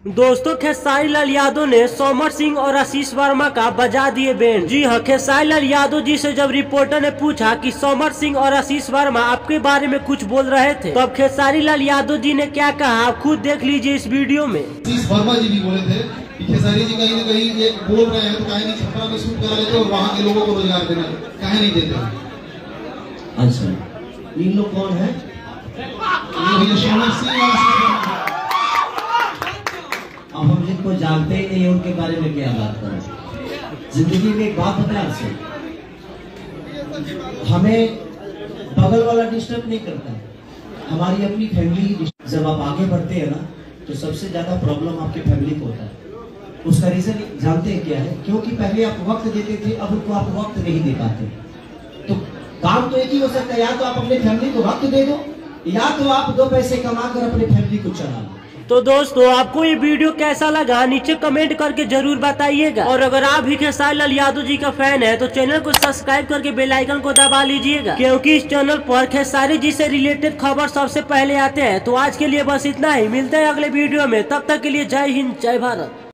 दोस्तों, खेसारी लाल यादव ने समर सिंह और आशीष वर्मा का बजा दिए बैंड। जी हाँ, खेसारी लाल यादव जी से जब रिपोर्टर ने पूछा कि समर सिंह और आशीष वर्मा आपके बारे में कुछ बोल रहे थे, तब खेसारी लाल यादव जी ने क्या कहा, आप खुद देख लीजिए इस वीडियो में। आशीष वर्मा जी भी बोले थे कि खेसारी जी कहीं न कहीं ये बोल रहे हैं तो कहीं नहीं छपरा में शूट करा लेते और वहाँ के लोगों को रोजगार देना, कहीं नहीं देते। अच्छा, इन लोग कौन है? भैया समर सिंह और आशीष वर्मा। अब हम जिनको जानते ही नहीं उनके बारे में क्या बात करें। जिंदगी में एक बात बताएं आपसे, हमें बगल वाला डिस्टर्ब नहीं करता, हमारी अपनी फैमिली। जब आप आगे बढ़ते हैं ना तो सबसे ज्यादा प्रॉब्लम आपके फैमिली को होता है। उसका रीजन जानते हैं क्या है? क्योंकि पहले आप वक्त देते थे, अब उनको आप वक्त नहीं दे पाते। तो काम तो एक ही हो सकता है, या तो आप अपने फैमिली को वक्त दे दो, या तो आप दो पैसे कमाकर अपने फैमिली को चला लो। तो दोस्तों, आपको ये वीडियो कैसा लगा नीचे कमेंट करके जरूर बताइएगा। और अगर आप भी खेसारी लाल यादव जी का फैन है तो चैनल को सब्सक्राइब करके बेल आइकन को दबा लीजिएगा, क्योंकि इस चैनल पर खेसारी जी से रिलेटेड खबर सबसे पहले आते हैं। तो आज के लिए बस इतना ही, मिलते हैं अगले वीडियो में, तब तक के लिए जय हिंद, जय भारत।